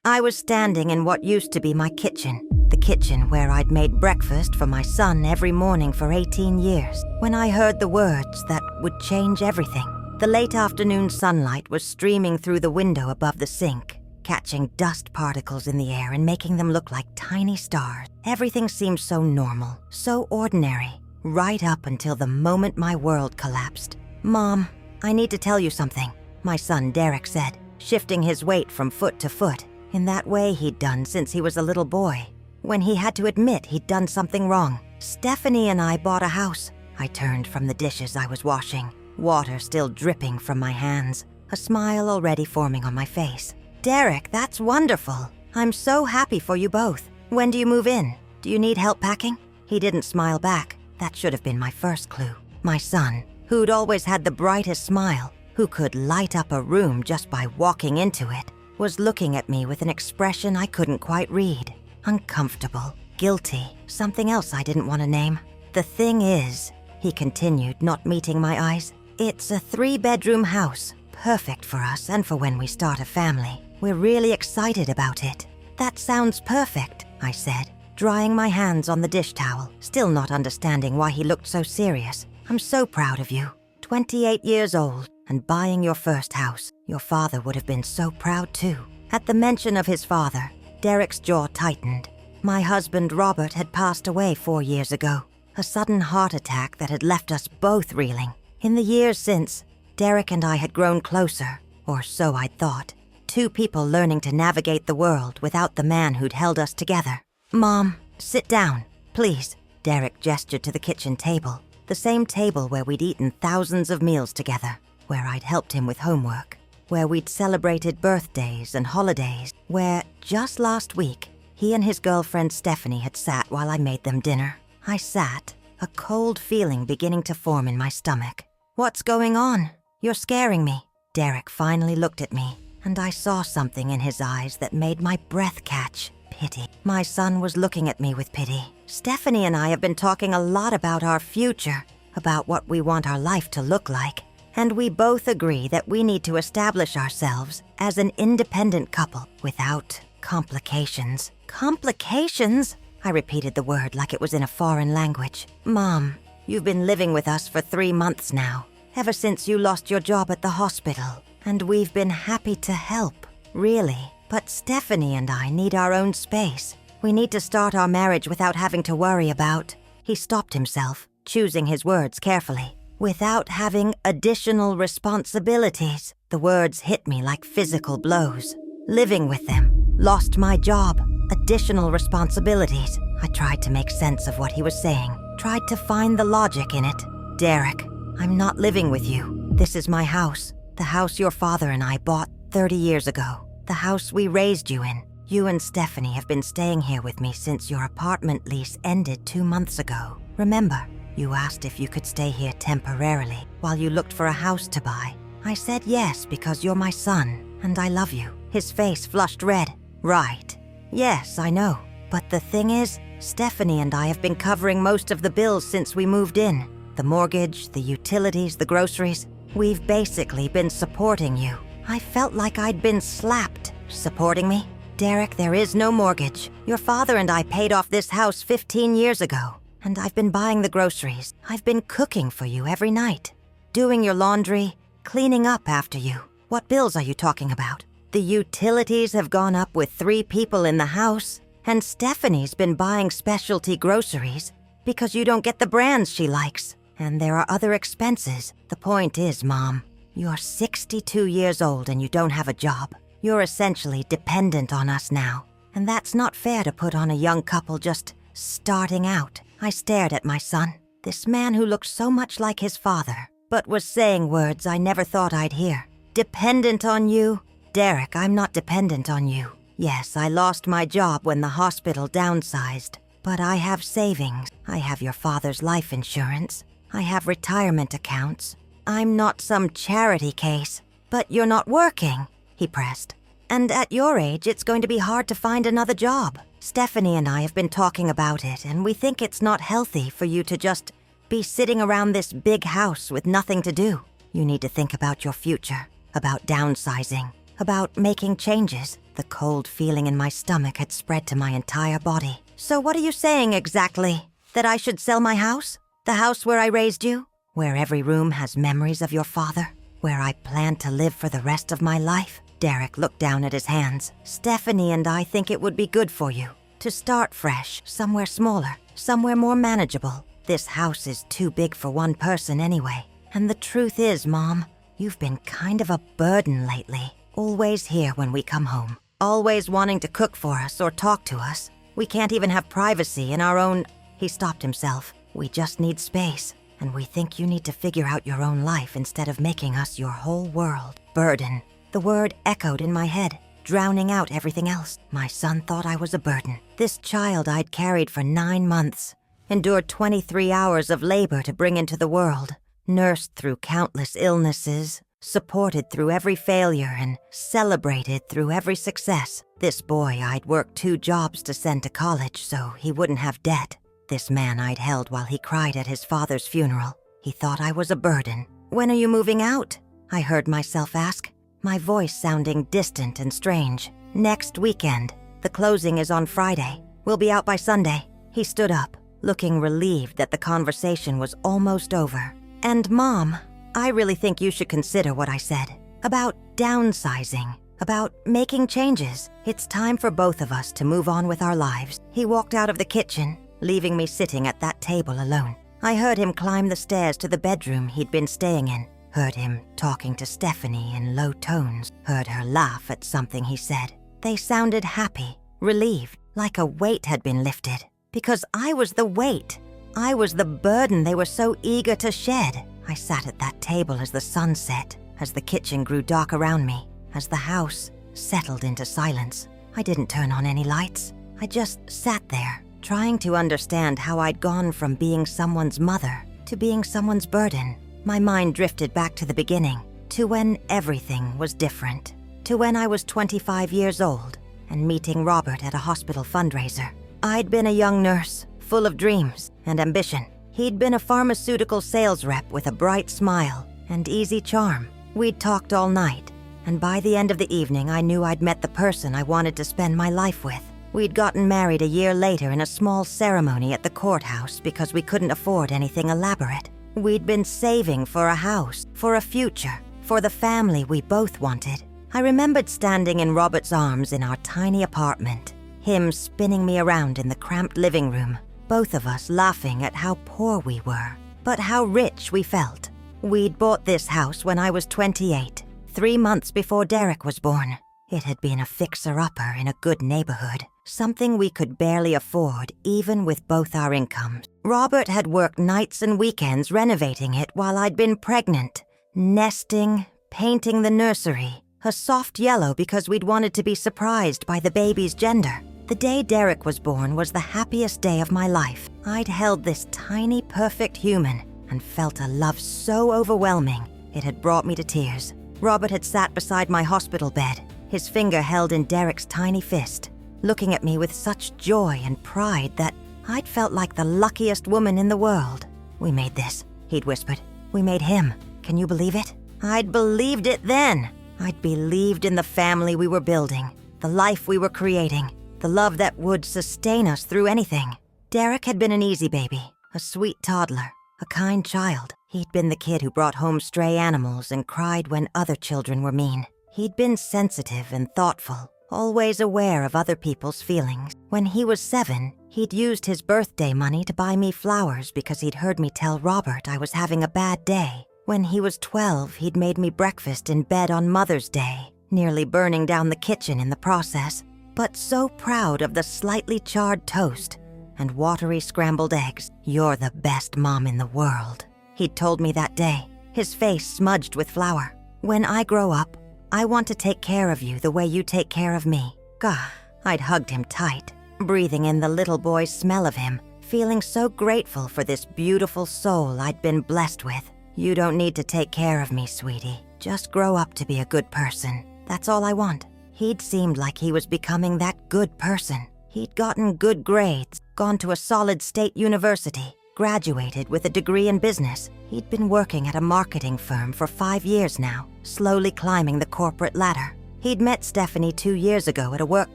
I was standing in what used to be my kitchen, the kitchen where I'd made breakfast for my son every morning for 18 years, when I heard the words that would change everything. The late afternoon sunlight was streaming through the window above the sink, catching dust particles in the air and making them look like tiny stars. Everything seemed so normal, so ordinary, right up until the moment my world collapsed. "Mom, I need to tell you something," my son Derek said, shifting his weight from foot to foot, in that way he'd done since he was a little boy, when he had to admit he'd done something wrong. "Stephanie and I bought a house." I turned from the dishes I was washing, water still dripping from my hands, a smile already forming on my face. "Derek, that's wonderful. I'm so happy for you both. When do you move in? Do you need help packing?" He didn't smile back. That should have been my first clue. My son, who'd always had the brightest smile, who could light up a room just by walking into it, was looking at me with an expression I couldn't quite read. Uncomfortable, guilty, something else I didn't want to name. "The thing is," he continued, not meeting my eyes, "it's a 3-bedroom house, perfect for us and for when we start a family. We're really excited about it." "That sounds perfect," I said, drying my hands on the dish towel, still not understanding why he looked so serious. "I'm so proud of you. 28 years old and buying your first house. Your father would have been so proud too." At the mention of his father, Derek's jaw tightened. My husband Robert had passed away 4 years ago, a sudden heart attack that had left us both reeling. In the years since, Derek and I had grown closer, or so I'd thought. 2 people learning to navigate the world without the man who'd held us together. "Mom, sit down, please." Derek gestured to the kitchen table, the same table where we'd eaten thousands of meals together, where I'd helped him with homework, where we'd celebrated birthdays and holidays, where, just last week, he and his girlfriend Stephanie had sat while I made them dinner. I sat, a cold feeling beginning to form in my stomach. "What's going on? You're scaring me." Derek finally looked at me, and I saw something in his eyes that made my breath catch. Pity. My son was looking at me with pity. "Stephanie and I have been talking a lot about our future, about what we want our life to look like, and we both agree that we need to establish ourselves as an independent couple without complications." "Complications?" I repeated the word like it was in a foreign language. "Mom, you've been living with us for 3 months now, ever since you lost your job at the hospital, and we've been happy to help, really. But Stephanie and I need our own space. We need to start our marriage without having to worry about..." He stopped himself, choosing his words carefully. "Without having additional responsibilities." The words hit me like physical blows. Living with them, lost my job, additional responsibilities. I tried to make sense of what he was saying, tried to find the logic in it. "Derek, I'm not living with you. This is my house, the house your father and I bought 30 years ago. The house we raised you in. You and Stephanie have been staying here with me since your apartment lease ended 2 months ago. Remember, you asked if you could stay here temporarily while you looked for a house to buy. I said yes because you're my son, and I love you." His face flushed red. "Right. Yes, I know. But the thing is, Stephanie and I have been covering most of the bills since we moved in. The mortgage, the utilities, the groceries. We've basically been supporting you." I felt like I'd been slapped. "Supporting me? Derek, there is no mortgage. Your father and I paid off this house 15 years ago. And I've been buying the groceries. I've been cooking for you every night. Doing your laundry, cleaning up after you. What bills are you talking about? The utilities have gone up with 3 people in the house. And Stephanie's been buying specialty groceries because you don't get the brands she likes. And there are other expenses. The point is, Mom, you're 62 years old and you don't have a job. You're essentially dependent on us now. And that's not fair to put on a young couple just starting out." I stared at my son, this man who looked so much like his father, but was saying words I never thought I'd hear. "Dependent on you? Derek, I'm not dependent on you. Yes, I lost my job when the hospital downsized, but I have savings. I have your father's life insurance. I have retirement accounts. I'm not some charity case." "But you're not working," he pressed. "And at your age, it's going to be hard to find another job. Stephanie and I have been talking about it, and we think it's not healthy for you to just be sitting around this big house with nothing to do. You need to think about your future, about downsizing, about making changes. The cold feeling in my stomach had spread to my entire body. So what are you saying exactly? That I should sell my house? The house where I raised you? Where every room has memories of your father? Where I plan to live for the rest of my life? Derek looked down at his hands. Stephanie and I think it would be good for you to start fresh, somewhere smaller, somewhere more manageable. This house is too big for one person anyway. And the truth is, Mom, you've been kind of a burden lately. Always here when we come home. Always wanting to cook for us or talk to us. We can't even have privacy in our own... He stopped himself. We just need space. And we think you need to figure out your own life instead of making us your whole world. Burden. The word echoed in my head, drowning out everything else. My son thought I was a burden. This child I'd carried for 9 months. Endured 23 hours of labor to bring into the world. Nursed through countless illnesses. Supported through every failure and celebrated through every success. This boy I'd worked 2 jobs to send to college so he wouldn't have debt. This man I'd held while he cried at his father's funeral. He thought I was a burden. When are you moving out? I heard myself ask, my voice sounding distant and strange. Next weekend. The closing is on Friday. We'll be out by Sunday. He stood up, looking relieved that the conversation was almost over. And Mom, I really think you should consider what I said. About downsizing. About making changes. It's time for both of us to move on with our lives. He walked out of the kitchen, leaving me sitting at that table alone. I heard him climb the stairs to the bedroom he'd been staying in. Heard him talking to Stephanie in low tones. Heard her laugh at something he said. They sounded happy, relieved, like a weight had been lifted. Because I was the weight. I was the burden they were so eager to shed. I sat at that table as the sun set, as the kitchen grew dark around me, as the house settled into silence. I didn't turn on any lights. I just sat there, trying to understand how I'd gone from being someone's mother to being someone's burden. My mind drifted back to the beginning, to when everything was different, to when I was 25 years old and meeting Robert at a hospital fundraiser. I'd been a young nurse, full of dreams and ambition. He'd been a pharmaceutical sales rep with a bright smile and easy charm. We'd talked all night, and by the end of the evening I knew I'd met the person I wanted to spend my life with. We'd gotten married a year later in a small ceremony at the courthouse because we couldn't afford anything elaborate. We'd been saving for a house, for a future, for the family we both wanted. I remembered standing in Robert's arms in our tiny apartment, him spinning me around in the cramped living room, both of us laughing at how poor we were, but how rich we felt. We'd bought this house when I was 28, 3 months before Derek was born. It had been a fixer-upper in a good neighborhood, something we could barely afford even with both our incomes. Robert had worked nights and weekends renovating it while I'd been pregnant, nesting, painting the nursery, a soft yellow because we'd wanted to be surprised by the baby's gender. The day Derek was born was the happiest day of my life. I'd held this tiny, perfect human and felt a love so overwhelming it had brought me to tears. Robert had sat beside my hospital bed, his finger held in Derek's tiny fist, looking at me with such joy and pride that I'd felt like the luckiest woman in the world. "We made this," he'd whispered. "We made him. Can you believe it?" I'd believed it then. I'd believed in the family we were building, the life we were creating, the love that would sustain us through anything. Derek had been an easy baby, a sweet toddler, a kind child. He'd been the kid who brought home stray animals and cried when other children were mean. He'd been sensitive and thoughtful, always aware of other people's feelings. When he was 7, he'd used his birthday money to buy me flowers because he'd heard me tell Robert I was having a bad day. When he was 12, he'd made me breakfast in bed on Mother's Day, nearly burning down the kitchen in the process, but so proud of the slightly charred toast and watery scrambled eggs. "You're the best mom in the world," he'd told me that day, his face smudged with flour. "When I grow up, I want to take care of you the way you take care of me." Gah, I'd hugged him tight, breathing in the little boy's smell of him, feeling so grateful for this beautiful soul I'd been blessed with. "You don't need to take care of me, sweetie. Just grow up to be a good person. That's all I want." He'd seemed like he was becoming that good person. He'd gotten good grades, gone to a solid state university, graduated with a degree in business. He'd been working at a marketing firm for 5 years now, slowly climbing the corporate ladder. He'd met Stephanie 2 years ago at a work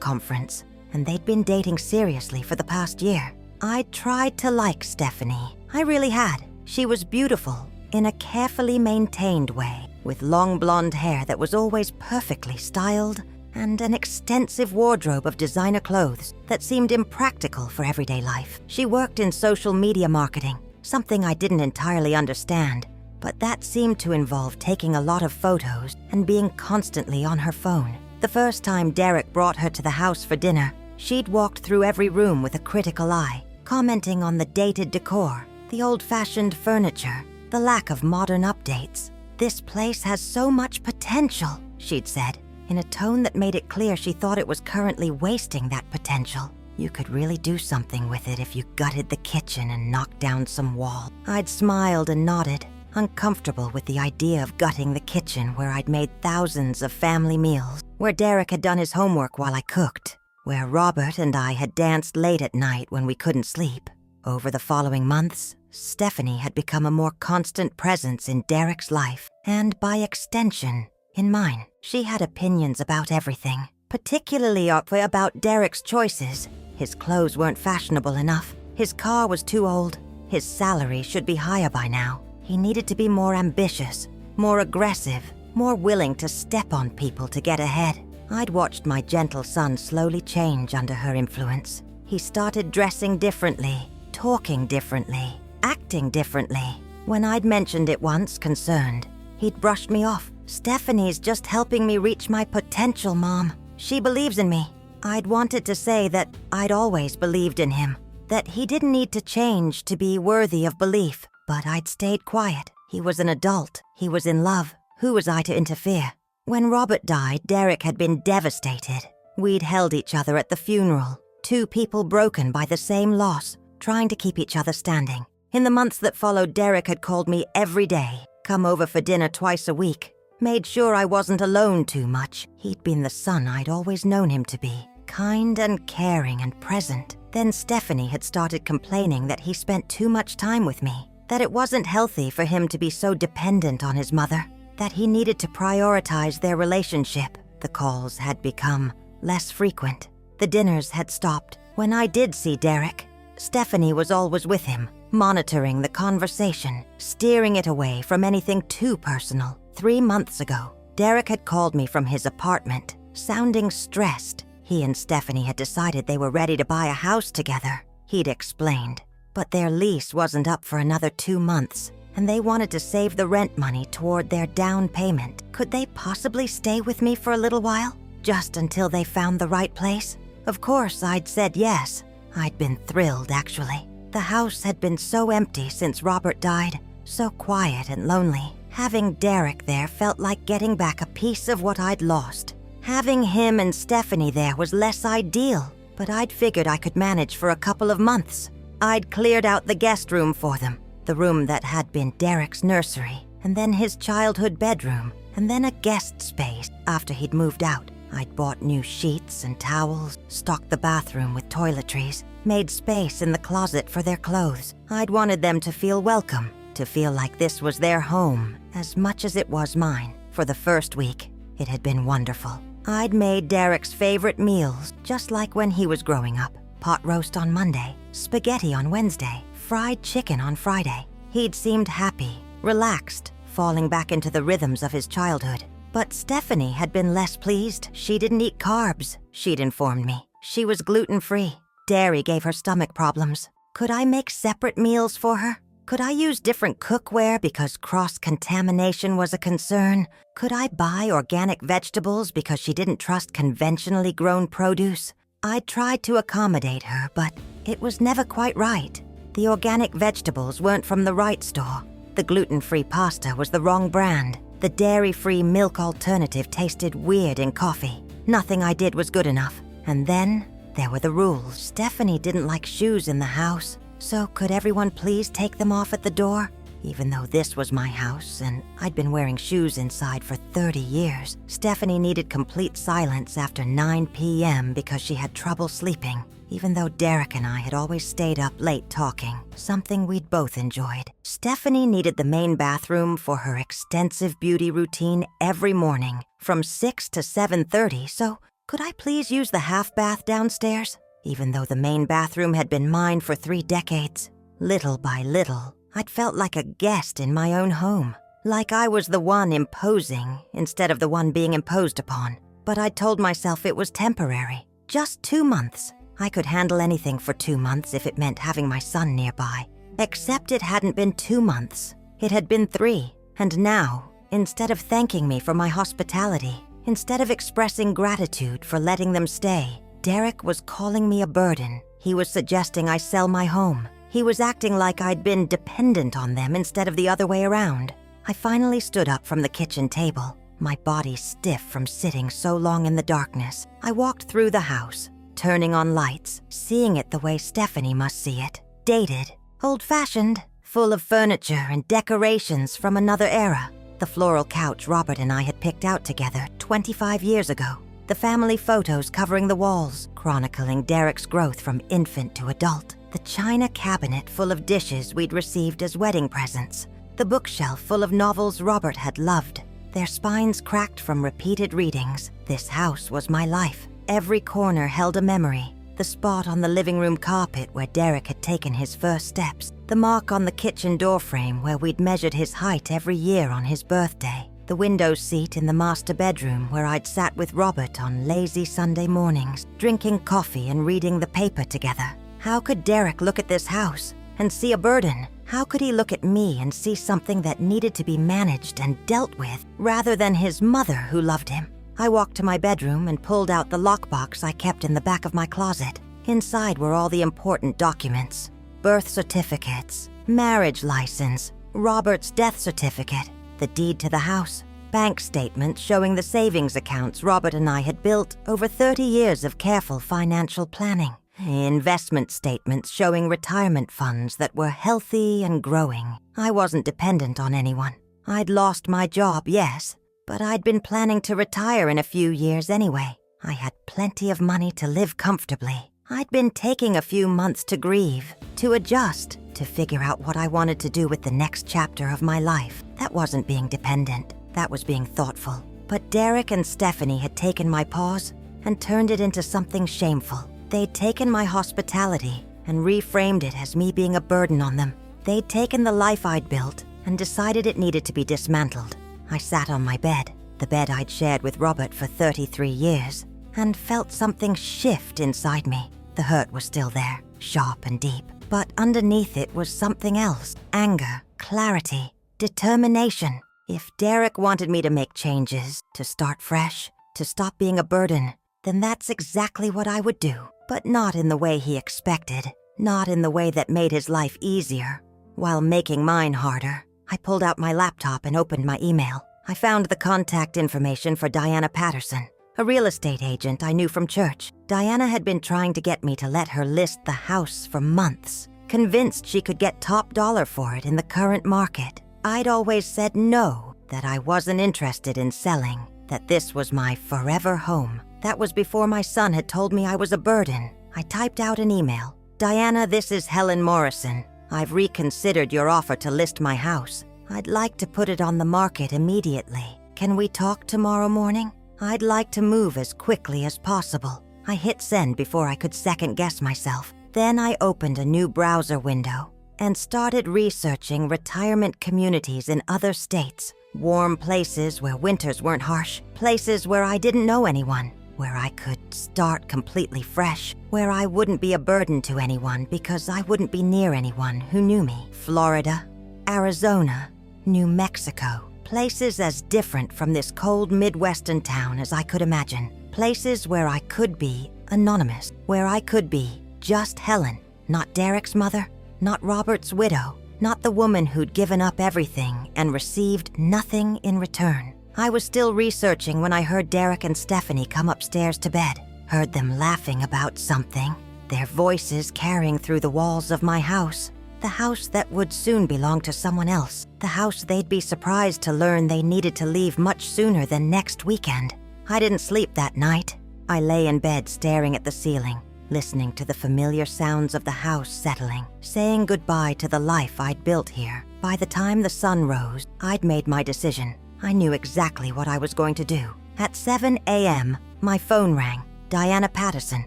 conference, and they'd been dating seriously for the past year. I'd tried to like Stephanie. I really had. She was beautiful in a carefully maintained way, with long blonde hair that was always perfectly styled and an extensive wardrobe of designer clothes that seemed impractical for everyday life. She worked in social media marketing, something I didn't entirely understand, but that seemed to involve taking a lot of photos and being constantly on her phone. The first time Derek brought her to the house for dinner, she'd walked through every room with a critical eye, commenting on the dated decor, the old-fashioned furniture, the lack of modern updates. "This place has so much potential," she'd said, in a tone that made it clear she thought it was currently wasting that potential. "You could really do something with it if you gutted the kitchen and knocked down some wall." I'd smiled and nodded, uncomfortable with the idea of gutting the kitchen where I'd made thousands of family meals, where Derek had done his homework while I cooked, where Robert and I had danced late at night when we couldn't sleep. Over the following months, Stephanie had become a more constant presence in Derek's life, and by extension, in mine. She had opinions about everything, particularly about Derek's choices. His clothes weren't fashionable enough. His car was too old. His salary should be higher by now. He needed to be more ambitious, more aggressive, more willing to step on people to get ahead. I'd watched my gentle son slowly change under her influence. He started dressing differently, talking differently, acting differently. When I'd mentioned it once, concerned, he'd brushed me off. "Stephanie's just helping me reach my potential, Mom. She believes in me." I'd wanted to say that I'd always believed in him, that he didn't need to change to be worthy of belief, but I'd stayed quiet. He was an adult. He was in love. Who was I to interfere? When Robert died, Derek had been devastated. We'd held each other at the funeral, two people broken by the same loss, trying to keep each other standing. In the months that followed, Derek had called me every day, come over for dinner twice a week, made sure I wasn't alone too much. He'd been the son I'd always known him to be, kind and caring and present. Then Stephanie had started complaining that he spent too much time with me, that it wasn't healthy for him to be so dependent on his mother, that he needed to prioritize their relationship. The calls had become less frequent. The dinners had stopped. When I did see Derek, Stephanie was always with him, monitoring the conversation, steering it away from anything too personal. 3 months ago, Derek had called me from his apartment, sounding stressed. He and Stephanie had decided they were ready to buy a house together, he'd explained. But their lease wasn't up for another 2 months, and they wanted to save the rent money toward their down payment. Could they possibly stay with me for a little while, just until they found the right place? Of course, I'd said yes. I'd been thrilled, actually. The house had been so empty since Robert died, so quiet and lonely. Having Derek there felt like getting back a piece of what I'd lost. Having him and Stephanie there was less ideal, but I'd figured I could manage for a couple of months. I'd cleared out the guest room for them, the room that had been Derek's nursery, and then his childhood bedroom, and then a guest space after he'd moved out. I'd bought new sheets and towels, stocked the bathroom with toiletries, made space in the closet for their clothes. I'd wanted them to feel welcome, to feel like this was their home as much as it was mine. For the first week, it had been wonderful. I'd made Derek's favorite meals, just like when he was growing up. Pot roast on Monday, spaghetti on Wednesday, fried chicken on Friday. He'd seemed happy, relaxed, falling back into the rhythms of his childhood. But Stephanie had been less pleased. She didn't eat carbs, she'd informed me. She was gluten-free. Dairy gave her stomach problems. Could I make separate meals for her? Could I use different cookware because cross-contamination was a concern? Could I buy organic vegetables because she didn't trust conventionally grown produce? I tried to accommodate her, but it was never quite right. The organic vegetables weren't from the right store. The gluten-free pasta was the wrong brand. The dairy-free milk alternative tasted weird in coffee. Nothing I did was good enough. And then there were the rules. Stephanie didn't like shoes in the house, so could everyone please take them off at the door? Even though this was my house and I'd been wearing shoes inside for 30 years, Stephanie needed complete silence after 9 p.m. because she had trouble sleeping, even though Derek and I had always stayed up late talking, something we'd both enjoyed. Stephanie needed the main bathroom for her extensive beauty routine every morning from 6 to 7:30, so could I please use the half bath downstairs? Even though the main bathroom had been mine for 3 decades, little by little, I'd felt like a guest in my own home, like I was the one imposing instead of the one being imposed upon. But I told myself it was temporary, just 2 months. I could handle anything for 2 months if it meant having my son nearby. Except it hadn't been 2 months. It had been 3. And now, instead of thanking me for my hospitality, instead of expressing gratitude for letting them stay, Derek was calling me a burden. He was suggesting I sell my home. He was acting like I'd been dependent on them instead of the other way around. I finally stood up from the kitchen table, my body stiff from sitting so long in the darkness. I walked through the house, turning on lights, seeing it the way Stephanie must see it. Dated, old-fashioned, full of furniture and decorations from another era. The floral couch Robert and I had picked out together 25 years ago. The family photos covering the walls, chronicling Derek's growth from infant to adult. The china cabinet full of dishes we'd received as wedding presents. The bookshelf full of novels Robert had loved, their spines cracked from repeated readings. This house was my life. Every corner held a memory. The spot on the living room carpet where Derek had taken his first steps. The mark on the kitchen doorframe where we'd measured his height every year on his birthday. The window seat in the master bedroom where I'd sat with Robert on lazy Sunday mornings, drinking coffee and reading the paper together. How could Derek look at this house and see a burden? How could he look at me and see something that needed to be managed and dealt with rather than his mother who loved him? I walked to my bedroom and pulled out the lockbox I kept in the back of my closet. Inside were all the important documents: birth certificates, marriage license, Robert's death certificate, the deed to the house, bank statements showing the savings accounts Robert and I had built over 30 years of careful financial planning, investment statements showing retirement funds that were healthy and growing. I wasn't dependent on anyone. I'd lost my job, yes, but I'd been planning to retire in a few years anyway. I had plenty of money to live comfortably. I'd been taking a few months to grieve, to adjust, to figure out what I wanted to do with the next chapter of my life. That wasn't being dependent. That was being thoughtful. But Derek and Stephanie had taken my pause and turned it into something shameful. They'd taken my hospitality and reframed it as me being a burden on them. They'd taken the life I'd built and decided it needed to be dismantled. I sat on my bed, the bed I'd shared with Robert for 33 years, and felt something shift inside me. The hurt was still there, sharp and deep, but underneath it was something else: anger, clarity, determination. If Derek wanted me to make changes, to start fresh, to stop being a burden, then that's exactly what I would do. But not in the way he expected, not in the way that made his life easier, while making mine harder. I pulled out my laptop and opened my email. I found the contact information for Diana Patterson, a real estate agent I knew from church. Diana had been trying to get me to let her list the house for months, convinced she could get top dollar for it in the current market. I'd always said no, that I wasn't interested in selling, that this was my forever home. That was before my son had told me I was a burden. I typed out an email. Diana, this is Helen Morrison. I've reconsidered your offer to list my house. I'd like to put it on the market immediately. Can we talk tomorrow morning? I'd like to move as quickly as possible. I hit send before I could second-guess myself. Then I opened a new browser window and started researching retirement communities in other states. Warm places where winters weren't harsh. Places where I didn't know anyone. Where I could start completely fresh, where I wouldn't be a burden to anyone because I wouldn't be near anyone who knew me. Florida, Arizona, New Mexico, places as different from this cold Midwestern town as I could imagine. Places where I could be anonymous, where I could be just Helen, not Derek's mother, not Robert's widow, not the woman who'd given up everything and received nothing in return. I was still researching when I heard Derek and Stephanie come upstairs to bed. Heard them laughing about something, their voices carrying through the walls of my house. The house that would soon belong to someone else. The house they'd be surprised to learn they needed to leave much sooner than next weekend. I didn't sleep that night. I lay in bed staring at the ceiling, listening to the familiar sounds of the house settling, saying goodbye to the life I'd built here. By the time the sun rose, I'd made my decision. I knew exactly what I was going to do. At 7 a.m., my phone rang. Diana Patterson,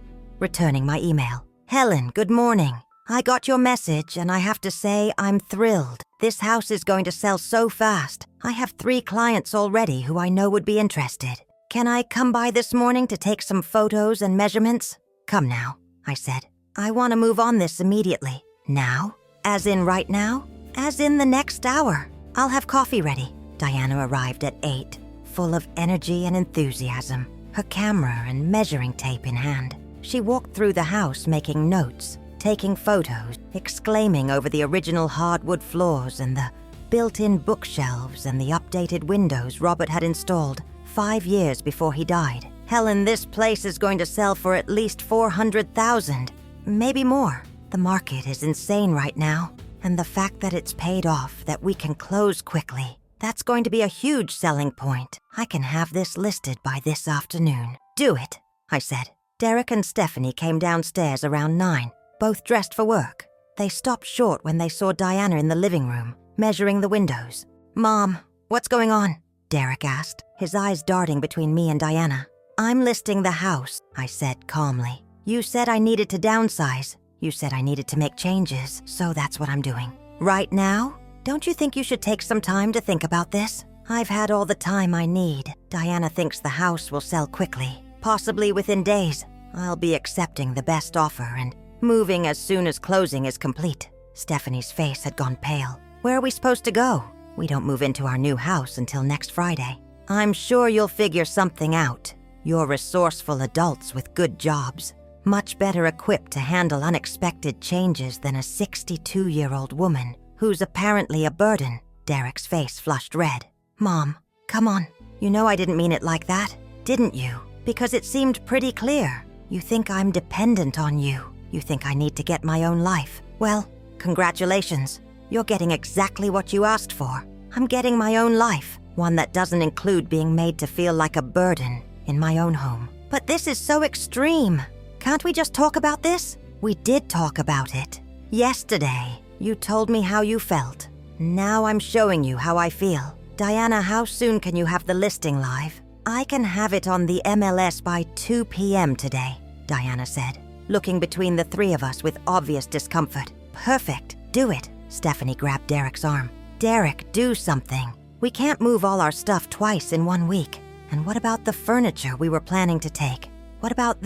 returning my email. Helen, good morning. I got your message and I have to say I'm thrilled. This house is going to sell so fast. I have 3 clients already who I know would be interested. Can I come by this morning to take some photos and measurements? Come now, I said. I want to move on this immediately. Now? As in right now? As in the next hour. I'll have coffee ready. Diana arrived at 8, full of energy and enthusiasm, her camera and measuring tape in hand. She walked through the house making notes, taking photos, exclaiming over the original hardwood floors and the built-in bookshelves and the updated windows Robert had installed 5 years before he died. Helen, this place is going to sell for at least $400,000, maybe more. The market is insane right now, and the fact that it's paid off, that we can close quickly, that's going to be a huge selling point. I can have this listed by this afternoon. Do it, I said. Derek and Stephanie came downstairs around 9, both dressed for work. They stopped short when they saw Diana in the living room, measuring the windows. Mom, what's going on? Derek asked, his eyes darting between me and Diana. I'm listing the house, I said calmly. You said I needed to downsize. You said I needed to make changes, so that's what I'm doing. Right now? Don't you think you should take some time to think about this? I've had all the time I need. Diana thinks the house will sell quickly, possibly within days. I'll be accepting the best offer and moving as soon as closing is complete. Stephanie's face had gone pale. Where are we supposed to go? We don't move into our new house until next Friday. I'm sure you'll figure something out. You're resourceful adults with good jobs, much better equipped to handle unexpected changes than a 62-year-old woman who's apparently a burden. Derek's face flushed red. Mom, come on. You know I didn't mean it like that, didn't you? Because it seemed pretty clear. You think I'm dependent on you. You think I need to get my own life. Well, congratulations. You're getting exactly what you asked for. I'm getting my own life, one that doesn't include being made to feel like a burden in my own home. But this is so extreme. Can't we just talk about this? We did talk about it. Yesterday, you told me how you felt. Now I'm showing you how I feel. Diana, how soon can you have the listing live? I can have it on the MLS by 2 p.m. today, Diana said, looking between the 3 of us with obvious discomfort. Perfect. Do it. Stephanie grabbed Derek's arm. Derek, do something. We can't move all our stuff twice in 1 week. And what about the furniture we were planning to take? What about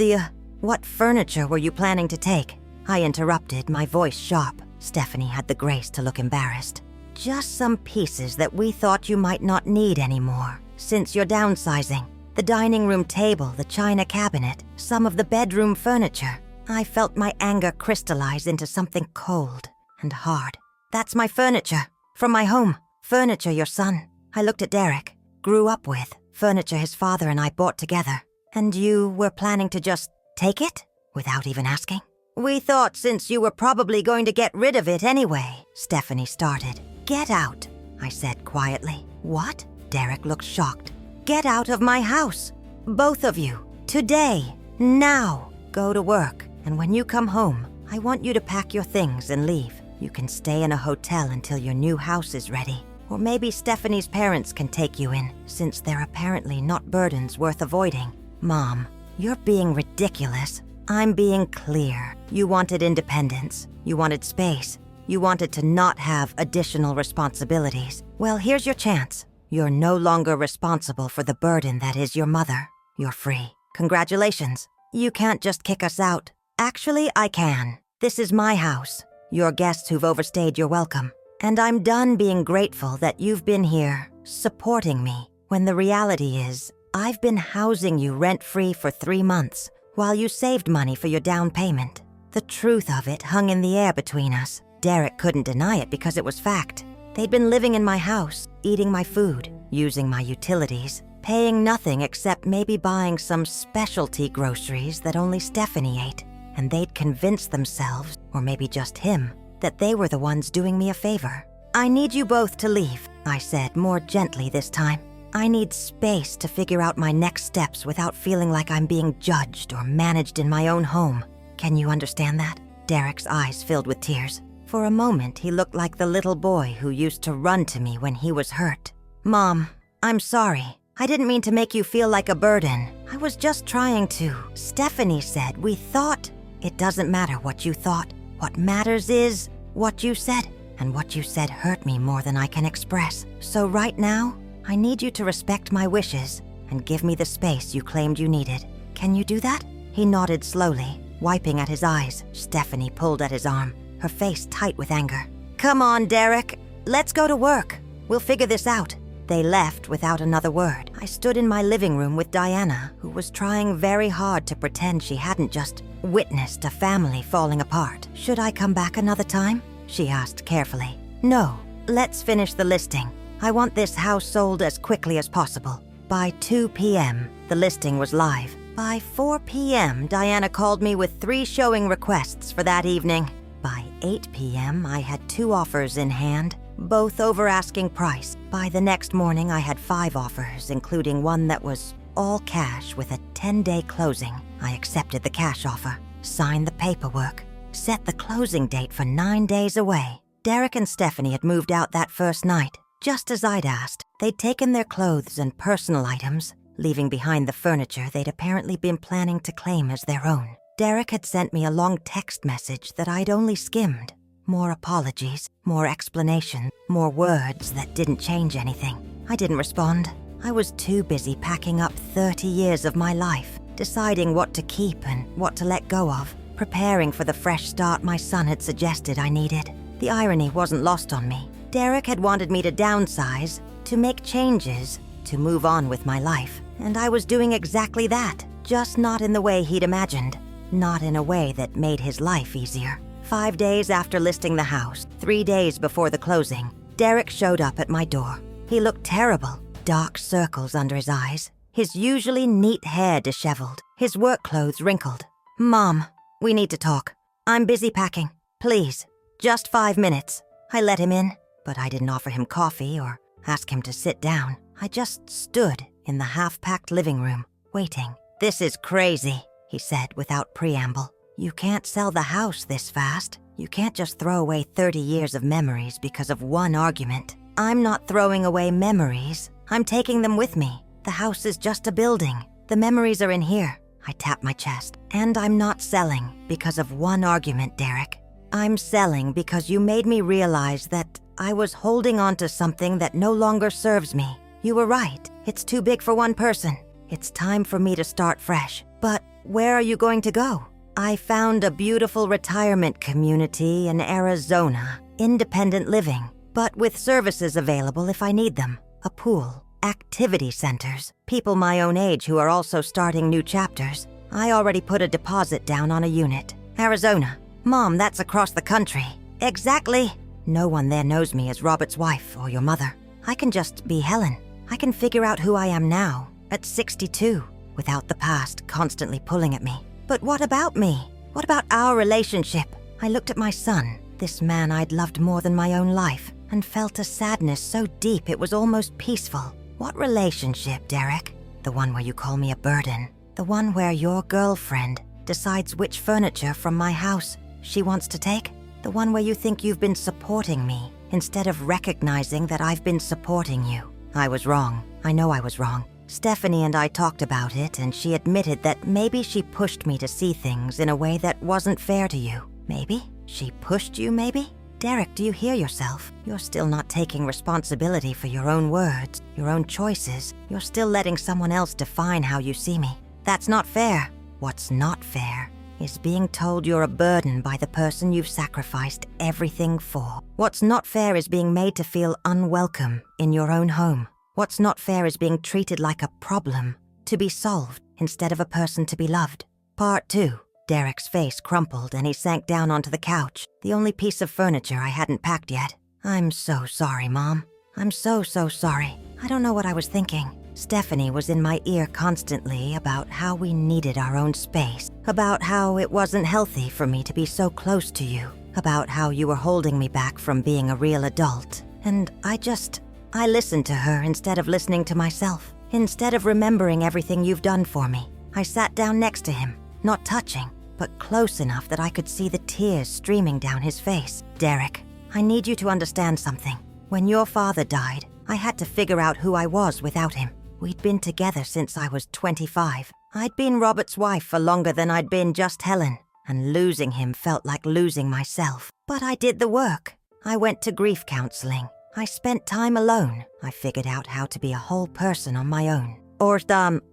what furniture were you planning to take? I interrupted, my voice sharp. Stephanie had the grace to look embarrassed. Just some pieces that we thought you might not need anymore, since you're downsizing. The dining room table, the china cabinet, some of the bedroom furniture. I felt my anger crystallize into something cold and hard. That's my furniture, from my home. Furniture your son, I looked at Derek, grew up with. Furniture his father and I bought together. And you were planning to just take it? Without even asking? We thought since you were probably going to get rid of it anyway, Stephanie started. Get out, I said quietly. What? Derek looked shocked. Get out of my house. Both of you. Today. Now. Go to work. And when you come home, I want you to pack your things and leave. You can stay in a hotel until your new house is ready. Or maybe Stephanie's parents can take you in, since they're apparently not burdens worth avoiding. Mom, you're being ridiculous. I'm being clear. You wanted independence. You wanted space. You wanted to not have additional responsibilities. Well, here's your chance. You're no longer responsible for the burden that is your mother. You're free. Congratulations. You can't just kick us out. Actually, I can. This is my house. You're guests who've overstayed your welcome. And I'm done being grateful that you've been here, supporting me, when the reality is, I've been housing you rent-free for 3 months, while you saved money for your down payment. The truth of it hung in the air between us. Derek couldn't deny it because it was fact. They'd been living in my house, eating my food, using my utilities, paying nothing except maybe buying some specialty groceries that only Stephanie ate. And they'd convinced themselves, or maybe just him, that they were the ones doing me a favor. "I need you both to leave," I said, more gently this time. "I need space to figure out my next steps without feeling like I'm being judged or managed in my own home. Can you understand that?" Derek's eyes filled with tears. For a moment, he looked like the little boy who used to run to me when he was hurt. "Mom, I'm sorry. I didn't mean to make you feel like a burden. I was just trying to. Stephanie said we thought." "It doesn't matter what you thought. What matters is what you said. And what you said hurt me more than I can express. So right now, I need you to respect my wishes and give me the space you claimed you needed. Can you do that?" He nodded slowly, wiping at his eyes. Stephanie pulled at his arm, her face tight with anger. "Come on, Derek. Let's go to work. We'll figure this out." They left without another word. I stood in my living room with Diana, who was trying very hard to pretend she hadn't just witnessed a family falling apart. "Should I come back another time?" she asked carefully. "No. Let's finish the listing. I want this house sold as quickly as possible." By 2 p.m., the listing was live. By 4 p.m., Diana called me with 3 showing requests for that evening. By 8 p.m., I had 2 offers in hand, both over asking price. By the next morning, I had 5 offers, including one that was all cash with a 10-day closing. I accepted the cash offer, signed the paperwork, set the closing date for 9 days away. Derek and Stephanie had moved out that first night. Just as I'd asked, they'd taken their clothes and personal items, leaving behind the furniture they'd apparently been planning to claim as their own. Derek had sent me a long text message that I'd only skimmed. More apologies, more explanation, more words that didn't change anything. I didn't respond. I was too busy packing up 30 years of my life, deciding what to keep and what to let go of, preparing for the fresh start my son had suggested I needed. The irony wasn't lost on me. Derek had wanted me to downsize, to make changes, to move on with my life, and I was doing exactly that, just not in the way he'd imagined, not in a way that made his life easier. 5 days after listing the house, 3 days before the closing, Derek showed up at my door. He looked terrible, dark circles under his eyes, his usually neat hair disheveled, his work clothes wrinkled. "Mom, we need to talk. I'm busy packing. Please, just 5 minutes." I let him in, but I didn't offer him coffee or ask him to sit down. I just stood in the half-packed living room, waiting. "This is crazy," he said without preamble. "You can't sell the house this fast. You can't just throw away 30 years of memories because of one argument." "I'm not throwing away memories. I'm taking them with me. The house is just a building. The memories are in here." I tapped my chest. "And I'm not selling because of one argument, Derek. I'm selling because you made me realize that I was holding on to something that no longer serves me. You were right. It's too big for one person. It's time for me to start fresh. But where are you going to go?" "I found a beautiful retirement community in Arizona, independent living, but with services available if I need them. A pool, activity centers, people my own age who are also starting new chapters. I already put a deposit down on a unit. Arizona. Mom, that's across the country." "Exactly. No one there knows me as Robert's wife or your mother. I can just be Helen. I can figure out who I am now, at 62, without the past constantly pulling at me." "But what about me? What about our relationship?" I looked at my son, this man I'd loved more than my own life, and felt a sadness so deep it was almost peaceful. "What relationship, Derek? The one where you call me a burden? The one where your girlfriend decides which furniture from my house she wants to take? The one where you think you've been supporting me instead of recognizing that I've been supporting you?" I was wrong. I know I was wrong. Stephanie and I talked about it, and she admitted that maybe she pushed me to see things in a way that wasn't fair to you. Maybe? She pushed you, maybe? Derek, do you hear yourself? You're still not taking responsibility for your own words, your own choices. You're still letting someone else define how you see me. That's not fair. What's not fair is being told you're a burden by the person you've sacrificed everything for. What's not fair is being made to feel unwelcome in your own home. What's not fair is being treated like a problem to be solved instead of a person to be loved. Part 2. Derek's face crumpled and he sank down onto the couch, the only piece of furniture I hadn't packed yet. "I'm so sorry, Mom. I'm so sorry. I don't know what I was thinking." Stephanie was in my ear constantly about how we needed our own space, about how it wasn't healthy for me to be so close to you. about how you were holding me back from being a real adult. And I listened to her instead of listening to myself. Instead of remembering everything you've done for me, I sat down next to him, not touching, but close enough that I could see the tears streaming down his face. Derek, I need you to understand something. When your father died, I had to figure out who I was without him. We'd been together since I was 25. I'd been Robert's wife for longer than I'd been just Helen, and losing him felt like losing myself. But I did the work. I went to grief counseling. I spent time alone. I figured out how to be a whole person on my own.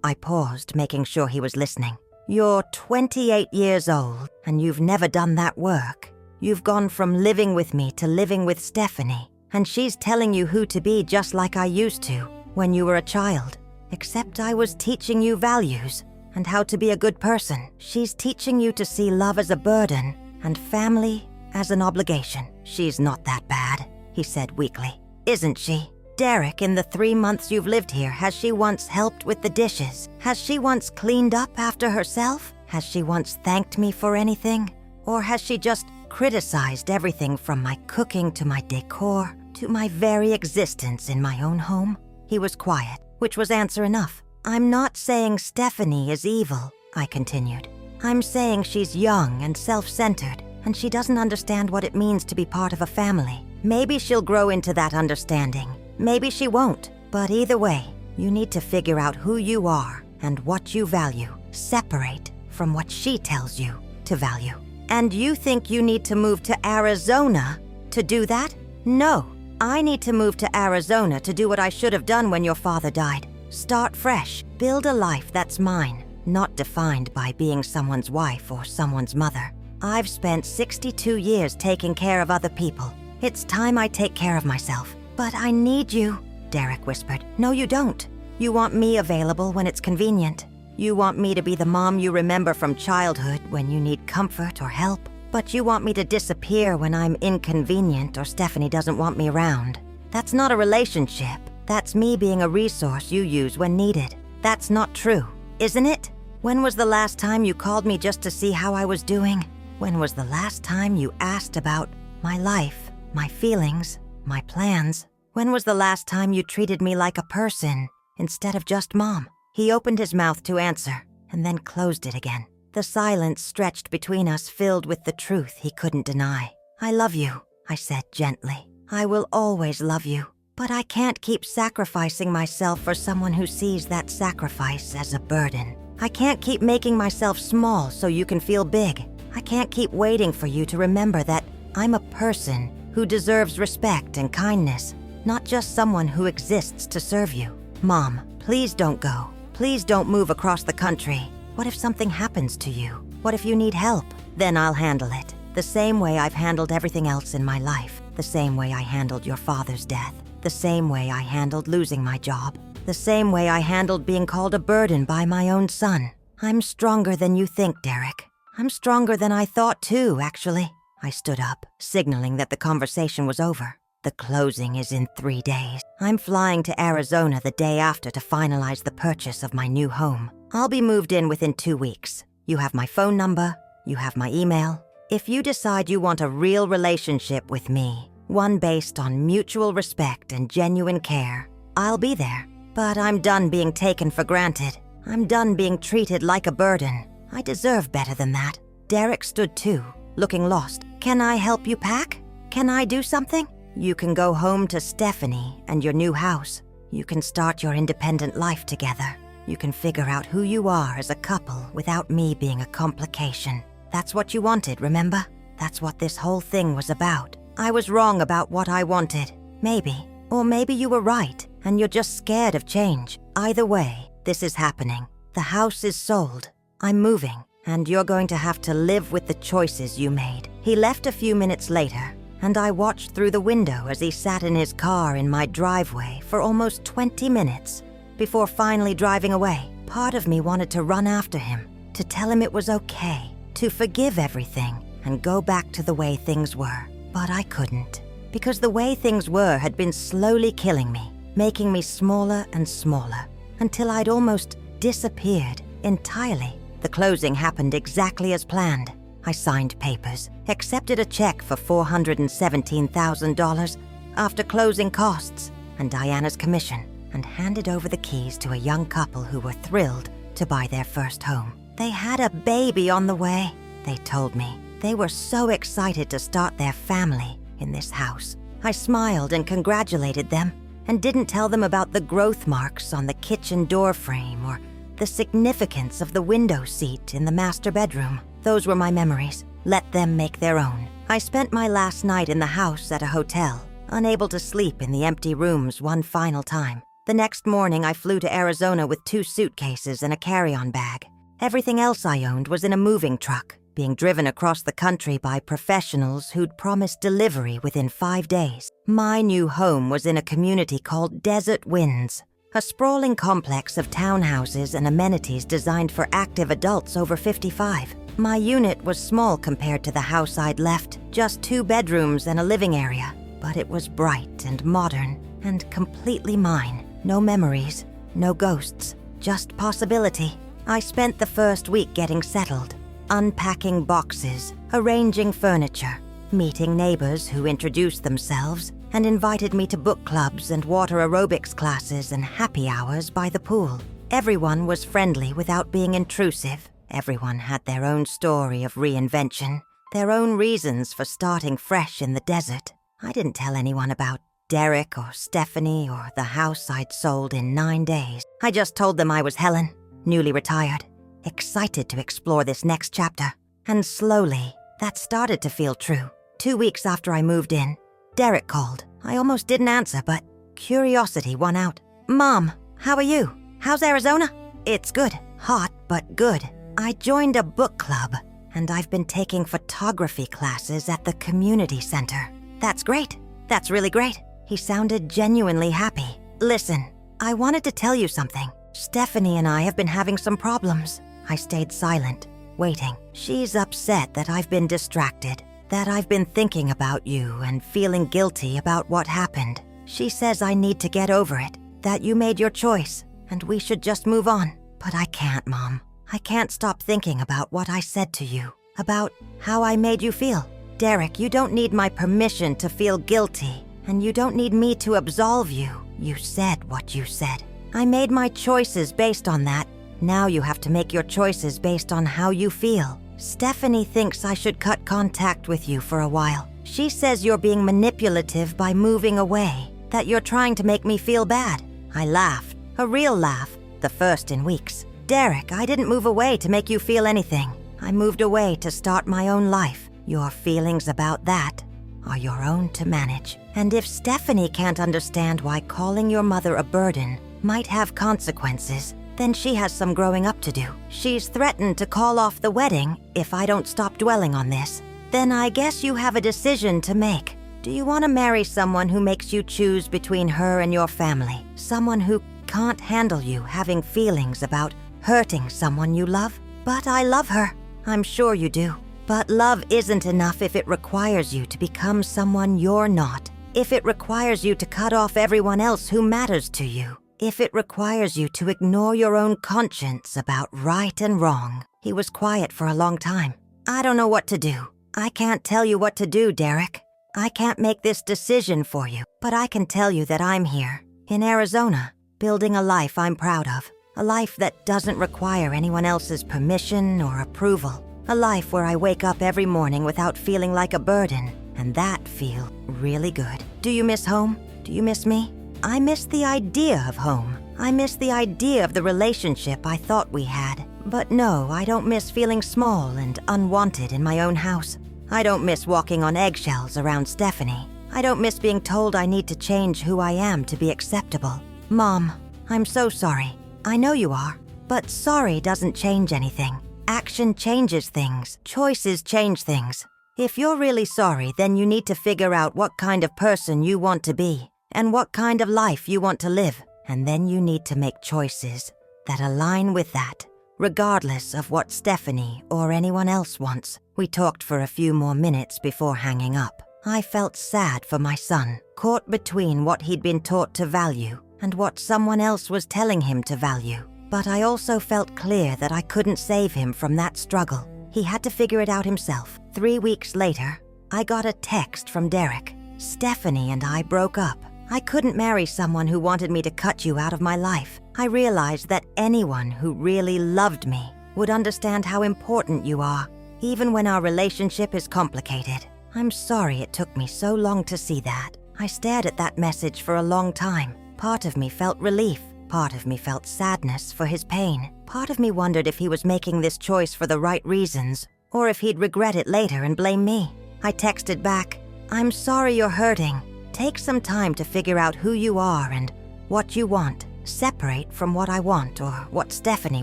I paused, making sure he was listening. You're 28 years old, and you've never done that work. You've gone from living with me to living with Stephanie, and she's telling you who to be just like I used to when you were a child. Except I was teaching you values and how to be a good person. She's teaching you to see love as a burden and family as an obligation. She's not that bad, he said weakly. Isn't she? Derek, in the 3 months you've lived here, has she once helped with the dishes? Has she once cleaned up after herself? Has she once thanked me for anything? Or has she just criticized everything from my cooking to my decor to my very existence in my own home? He was quiet, which was answer enough. I'm not saying Stephanie is evil, I continued. I'm saying she's young and self-centered, and she doesn't understand what it means to be part of a family. Maybe she'll grow into that understanding. Maybe she won't. But either way, you need to figure out who you are and what you value. Separate from what she tells you to value. And you think you need to move to Arizona to do that? No. I need to move to Arizona to do what I should have done when your father died. Start fresh. Build a life that's mine, not defined by being someone's wife or someone's mother. I've spent 62 years taking care of other people. It's time I take care of myself. But I need you, Derek whispered. No, you don't. You want me available when it's convenient. You want me to be the mom you remember from childhood when you need comfort or help. But you want me to disappear when I'm inconvenient or Stephanie doesn't want me around. That's not a relationship. That's me being a resource you use when needed. That's not true, isn't it? When was the last time you called me just to see how I was doing? When was the last time you asked about my life, my feelings, my plans? When was the last time you treated me like a person instead of just mom? He opened his mouth to answer and then closed it again. The silence stretched between us filled with the truth he couldn't deny. I love you, I said gently. I will always love you. But I can't keep sacrificing myself for someone who sees that sacrifice as a burden. I can't keep making myself small so you can feel big. I can't keep waiting for you to remember that I'm a person who deserves respect and kindness, not just someone who exists to serve you. Mom, please don't go. Please don't move across the country. What if something happens to you? What if you need help? Then I'll handle it. The same way I've handled everything else in my life. The same way I handled your father's death. The same way I handled losing my job. The same way I handled being called a burden by my own son. I'm stronger than you think, Derek. I'm stronger than I thought too, actually. I stood up, signaling that the conversation was over. The closing is in 3 days. I'm flying to Arizona the day after to finalize the purchase of my new home. I'll be moved in within 2 weeks. You have my phone number. You have my email. If you decide you want a real relationship with me, one based on mutual respect and genuine care, I'll be there. But I'm done being taken for granted. I'm done being treated like a burden. I deserve better than that. Derek stood too, looking lost. Can I help you pack? Can I do something? You can go home to Stephanie and your new house. You can start your independent life together. You can figure out who you are as a couple without me being a complication. That's what you wanted, remember? That's what this whole thing was about. I was wrong about what I wanted. Maybe. Or maybe you were right, and you're just scared of change. Either way, this is happening. The house is sold. I'm moving, and you're going to have to live with the choices you made. He left a few minutes later, and I watched through the window as he sat in his car in my driveway for almost 20 minutes before finally driving away. Part of me wanted to run after him, to tell him it was okay, to forgive everything and go back to the way things were. But I couldn't, because the way things were had been slowly killing me, making me smaller and smaller, until I'd almost disappeared entirely. The closing happened exactly as planned. I signed papers, accepted a check for $417,000 after closing costs and Diana's commission, and handed over the keys to a young couple who were thrilled to buy their first home. They had a baby on the way, they told me. They were so excited to start their family in this house. I smiled and congratulated them and didn't tell them about the growth marks on the kitchen door frame or the significance of the window seat in the master bedroom. Those were my memories. Let them make their own. I spent my last night in the house at a hotel, unable to sleep in the empty rooms one final time. The next morning, I flew to Arizona with 2 suitcases and a carry-on bag. Everything else I owned was in a moving truck, being driven across the country by professionals who'd promised delivery within 5 days. My new home was in a community called Desert Winds, a sprawling complex of townhouses and amenities designed for active adults over 55. My unit was small compared to the house I'd left, just 2 bedrooms and a living area, but it was bright and modern and completely mine. No memories, no ghosts, just possibility. I spent the first week getting settled, unpacking boxes, arranging furniture, meeting neighbors who introduced themselves and invited me to book clubs and water aerobics classes and happy hours by the pool. Everyone was friendly without being intrusive. Everyone had their own story of reinvention, their own reasons for starting fresh in the desert. I didn't tell anyone about Derek or Stephanie or the house I'd sold in 9 days. I just told them I was Helen, newly retired, excited to explore this next chapter. And slowly, that started to feel true. 2 weeks after I moved in, Derek called. I almost didn't answer, but curiosity won out. "Mom, how are you? How's Arizona?" "It's good. Hot, but good. I joined a book club, and I've been taking photography classes at the community center." "That's great. That's really great." He sounded genuinely happy. "Listen, I wanted to tell you something. Stephanie and I have been having some problems." I stayed silent, waiting. "She's upset that I've been distracted, that I've been thinking about you and feeling guilty about what happened. She says I need to get over it, that you made your choice, and we should just move on. But I can't, Mom. I can't stop thinking about what I said to you, about how I made you feel. Derek, you don't need my permission to feel guilty, and you don't need me to absolve you. You said what you said. I made my choices based on that. Now you have to make your choices based on how you feel. Stephanie thinks I should cut contact with you for a while. She says you're being manipulative by moving away, that you're trying to make me feel bad." I laughed, a real laugh, the first in weeks. "Derek, I didn't move away to make you feel anything. I moved away to start my own life. Your feelings about that are your own to manage. And if Stephanie can't understand why calling your mother a burden might have consequences, then she has some growing up to do. She's threatened to call off the wedding if I don't stop dwelling on this. Then I guess you have a decision to make. Do you want to marry someone who makes you choose between her and your family? Someone who can't handle you having feelings about hurting someone you love? But I love her. I'm sure you do. But love isn't enough if it requires you to become someone you're not. If it requires you to cut off everyone else who matters to you. If it requires you to ignore your own conscience about right and wrong." He was quiet for a long time. "I don't know what to do. I can't tell you what to do, Derek. I can't make this decision for you, but I can tell you that I'm here, in Arizona, building a life I'm proud of. A life that doesn't require anyone else's permission or approval. A life where I wake up every morning without feeling like a burden, and that feel really good. Do you miss home? Do you miss me? I miss the idea of home. I miss the idea of the relationship I thought we had. But no, I don't miss feeling small and unwanted in my own house. I don't miss walking on eggshells around Stephanie. I don't miss being told I need to change who I am to be acceptable. Mom, I'm so sorry. I know you are, but sorry doesn't change anything. Action changes things. Choices change things. If you're really sorry, then you need to figure out what kind of person you want to be and what kind of life you want to live. And then you need to make choices that align with that, regardless of what Stephanie or anyone else wants. We talked for a few more minutes before hanging up. I felt sad for my son, caught between what he'd been taught to value and what someone else was telling him to value. But I also felt clear that I couldn't save him from that struggle. He had to figure it out himself. 3 weeks later, I got a text from Derek. Stephanie and I broke up. I couldn't marry someone who wanted me to cut you out of my life. I realized that anyone who really loved me would understand how important you are, even when our relationship is complicated. I'm sorry it took me so long to see that. I stared at that message for a long time. Part of me felt relief. Part of me felt sadness for his pain. Part of me wondered if he was making this choice for the right reasons, or if he'd regret it later and blame me. I texted back, "I'm sorry you're hurting. Take some time to figure out who you are and what you want. Separate from what I want or what Stephanie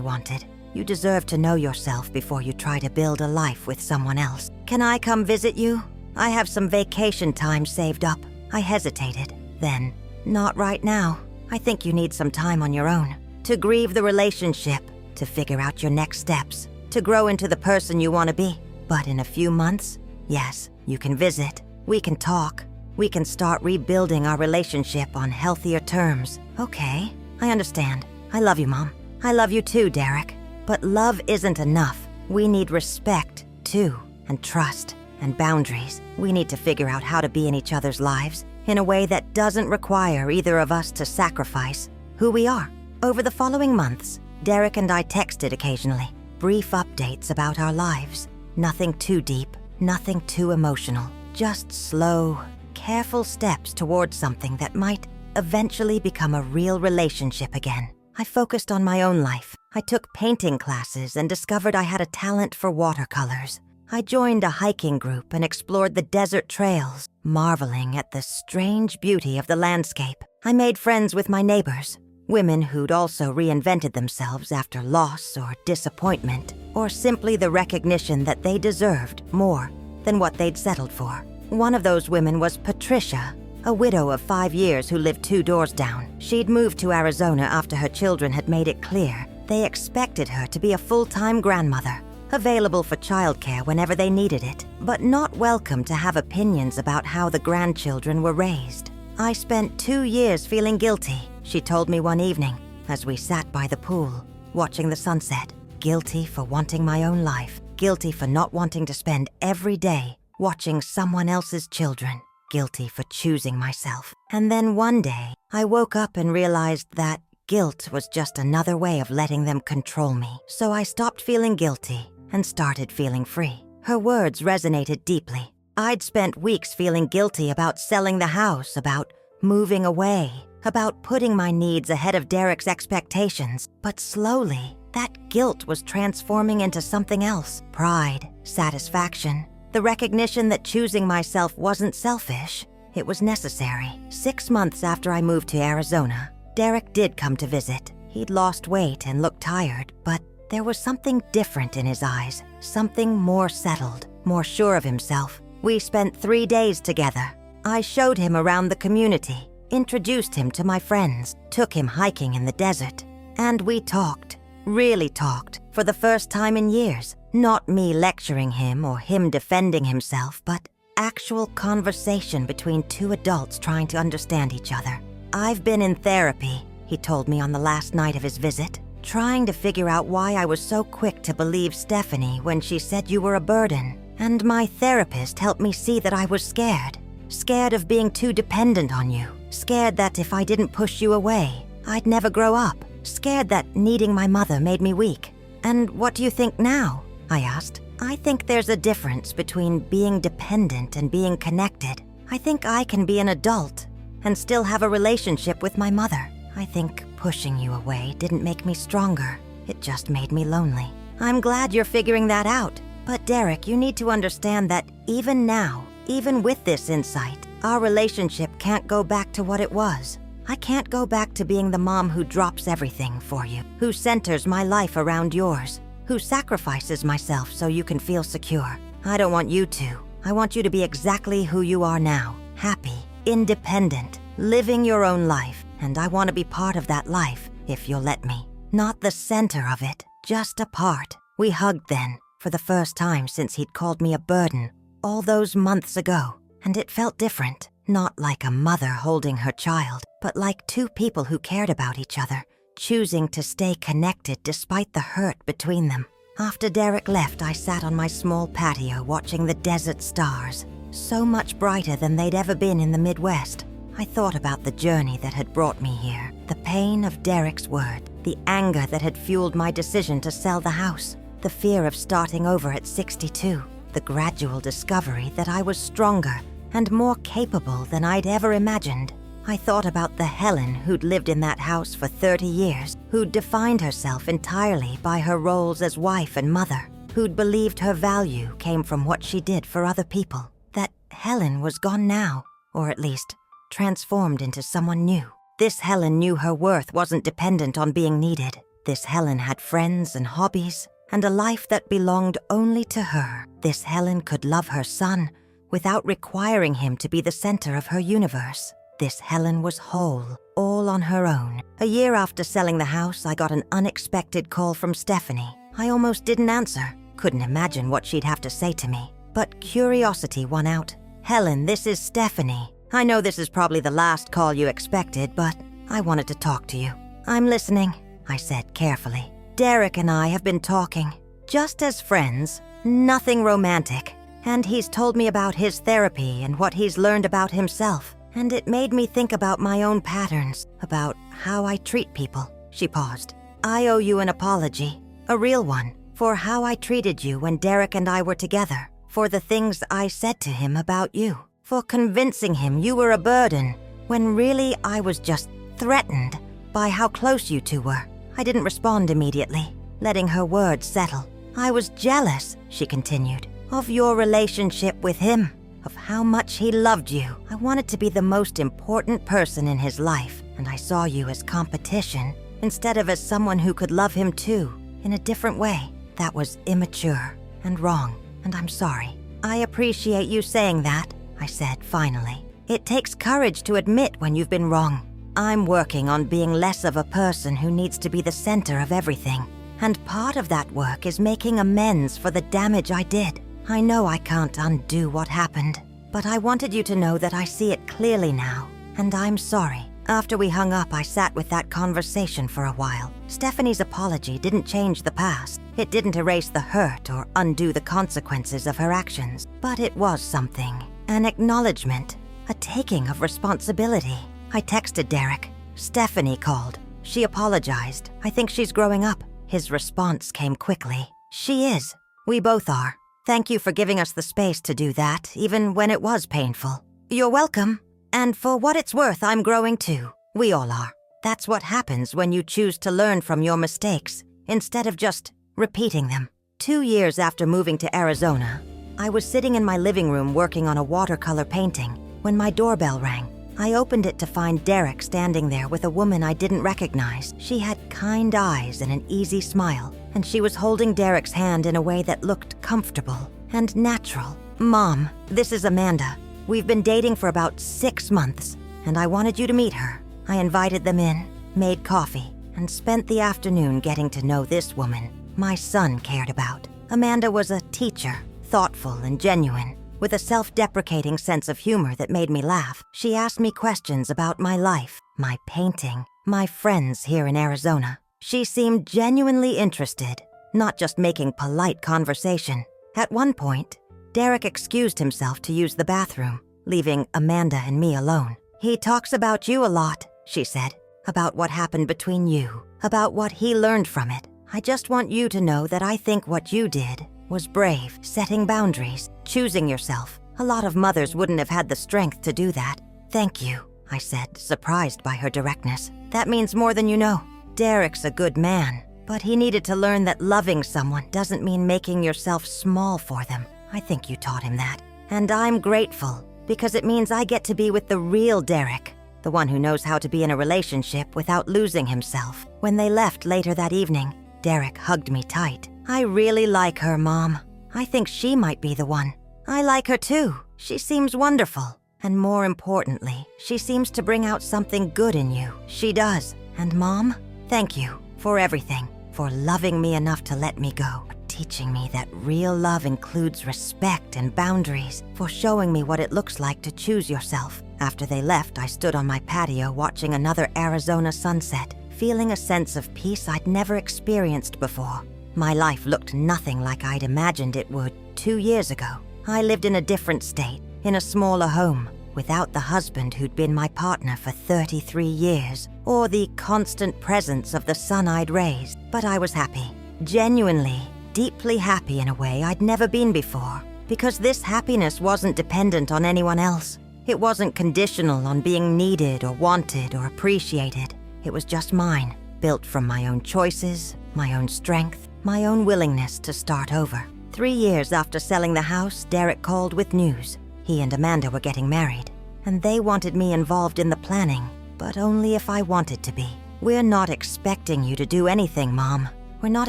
wanted. You deserve to know yourself before you try to build a life with someone else. Can I come visit you? I have some vacation time saved up." I hesitated. Then, "Not right now. I think you need some time on your own. To grieve the relationship, to figure out your next steps, to grow into the person you want to be. But in a few months, yes, you can visit. We can talk. We can start rebuilding our relationship on healthier terms." "Okay, I understand. I love you, Mom. I love you too, Derek. But love isn't enough. We need respect, too, and trust, and boundaries. We need to figure out how to be in each other's lives in a way that doesn't require either of us to sacrifice who we are." Over the following months, Derek and I texted occasionally, brief updates about our lives. Nothing too deep, nothing too emotional. Just slow, careful steps towards something that might eventually become a real relationship again. I focused on my own life. I took painting classes and discovered I had a talent for watercolors. I joined a hiking group and explored the desert trails, marveling at the strange beauty of the landscape. I made friends with my neighbors, women who'd also reinvented themselves after loss or disappointment, or simply the recognition that they deserved more than what they'd settled for. One of those women was Patricia, a widow of 5 years who lived 2 doors down. She'd moved to Arizona after her children had made it clear they expected her to be a full-time grandmother, available for childcare whenever they needed it, but not welcome to have opinions about how the grandchildren were raised. "I spent 2 years feeling guilty," she told me one evening as we sat by the pool, watching the sunset. "Guilty for wanting my own life, guilty for not wanting to spend every day watching someone else's children, guilty for choosing myself." And then one day, I woke up and realized that guilt was just another way of letting them control me. So I stopped feeling guilty and started feeling free. Her words resonated deeply. I'd spent weeks feeling guilty about selling the house, about moving away, about putting my needs ahead of Derek's expectations. But slowly, that guilt was transforming into something else. Pride, satisfaction, the recognition that choosing myself wasn't selfish, it was necessary. 6 months after I moved to Arizona, Derek did come to visit. He'd lost weight and looked tired, but there was something different in his eyes, something more settled, more sure of himself. We spent 3 days together. I showed him around the community, introduced him to my friends, took him hiking in the desert, and we talked, really talked, for the first time in years. Not me lecturing him or him defending himself, but actual conversation between 2 adults trying to understand each other. "I've been in therapy," he told me on the last night of his visit, "trying to figure out why I was so quick to believe Stephanie when she said you were a burden. And my therapist helped me see that I was scared. Scared of being too dependent on you. Scared that if I didn't push you away, I'd never grow up. Scared that needing my mother made me weak." "And what do you think now?" I asked. "I think there's a difference between being dependent and being connected. I think I can be an adult and still have a relationship with my mother. I think pushing you away didn't make me stronger. It just made me lonely." "I'm glad you're figuring that out. But Derek, you need to understand that even now, even with this insight, our relationship can't go back to what it was. I can't go back to being the mom who drops everything for you, who centers my life around yours, who sacrifices myself so you can feel secure. I don't want you to. I want you to be exactly who you are now, happy, independent, living your own life, and I want to be part of that life, if you'll let me. Not the center of it, just a part." We hugged then, for the first time since he'd called me a burden all those months ago, and it felt different. Not like a mother holding her child, but like 2 people who cared about each other, choosing to stay connected despite the hurt between them. After Derek left, I sat on my small patio watching the desert stars, so much brighter than they'd ever been in the Midwest. I thought about the journey that had brought me here, the pain of Derek's word, the anger that had fueled my decision to sell the house, the fear of starting over at 62, the gradual discovery that I was stronger and more capable than I'd ever imagined. I thought about the Helen who'd lived in that house for 30 years, who'd defined herself entirely by her roles as wife and mother, who'd believed her value came from what she did for other people. That Helen was gone now, or at least transformed into someone new. This Helen knew her worth wasn't dependent on being needed. This Helen had friends and hobbies, and a life that belonged only to her. This Helen could love her son without requiring him to be the center of her universe. This Helen was whole, all on her own. A year after selling the house, I got an unexpected call from Stephanie. I almost didn't answer. Couldn't imagine what she'd have to say to me. But curiosity won out. "Helen, this is Stephanie. I know this is probably the last call you expected, but I wanted to talk to you." "I'm listening," I said carefully. "Derek and I have been talking, just as friends, nothing romantic. And he's told me about his therapy and what he's learned about himself. And it made me think about my own patterns, about how I treat people." She paused. "I owe you an apology, a real one, for how I treated you when Derek and I were together, for the things I said to him about you, for convincing him you were a burden, when really I was just threatened by how close you two were." I didn't respond immediately, letting her words settle. "I was jealous," she continued, "of your relationship with him, of how much he loved you. I wanted to be the most important person in his life, and I saw you as competition instead of as someone who could love him too, in a different way. That was immature and wrong, and I'm sorry." "I appreciate you saying that," I said finally. "It takes courage to admit when you've been wrong. I'm working on being less of a person who needs to be the center of everything, and part of that work is making amends for the damage I did. I know I can't undo what happened, but I wanted you to know that I see it clearly now, and I'm sorry." After we hung up, I sat with that conversation for a while. Stephanie's apology didn't change the past. It didn't erase the hurt or undo the consequences of her actions, but it was something. An acknowledgement, a taking of responsibility. I texted Derek. "Stephanie called. She apologized. I think she's growing up." His response came quickly. "She is. We both are. Thank you for giving us the space to do that, even when it was painful." "You're welcome. And for what it's worth, I'm growing too. We all are. That's what happens when you choose to learn from your mistakes, instead of just repeating them." 2 years after moving to Arizona, I was sitting in my living room working on a watercolor painting when my doorbell rang. I opened it to find Derek standing there with a woman I didn't recognize. She had kind eyes and an easy smile, and she was holding Derek's hand in a way that looked comfortable and natural. "Mom, this is Amanda. We've been dating for about 6 months, and I wanted you to meet her." I invited them in, made coffee, and spent the afternoon getting to know this woman my son cared about. Amanda was a teacher, thoughtful and genuine, with a self-deprecating sense of humor that made me laugh. She asked me questions about my life, my painting, my friends here in Arizona. She seemed genuinely interested, not just making polite conversation. At one point, Derek excused himself to use the bathroom, leaving Amanda and me alone. "He talks about you a lot," she said, "about what happened between you, about what he learned from it. I just want you to know that I think what you did was brave, setting boundaries, choosing yourself. A lot of mothers wouldn't have had the strength to do that." "Thank you," I said, surprised by her directness. "That means more than you know. Derek's a good man, but he needed to learn that loving someone doesn't mean making yourself small for them. I think you taught him that. And I'm grateful, because it means I get to be with the real Derek, the one who knows how to be in a relationship without losing himself." When they left later that evening, Derek hugged me tight. "I really like her, Mom. I think she might be the one." "I like her too. She seems wonderful. And more importantly, she seems to bring out something good in you." "She does. And Mom, thank you for everything, for loving me enough to let me go, teaching me that real love includes respect and boundaries, for showing me what it looks like to choose yourself." After they left, I stood on my patio watching another Arizona sunset, feeling a sense of peace I'd never experienced before. My life looked nothing like I'd imagined it would 2 years ago. I lived in a different state, in a smaller home, without the husband who'd been my partner for 33 years, or the constant presence of the son I'd raised. But I was happy. Genuinely, deeply happy in a way I'd never been before. Because this happiness wasn't dependent on anyone else. It wasn't conditional on being needed or wanted or appreciated. It was just mine, built from my own choices, my own strength, my own willingness to start over. 3 years after selling the house, Derek called with news. He and Amanda were getting married, and they wanted me involved in the planning, but only if I wanted to be. We're not expecting you to do anything, Mom. We're not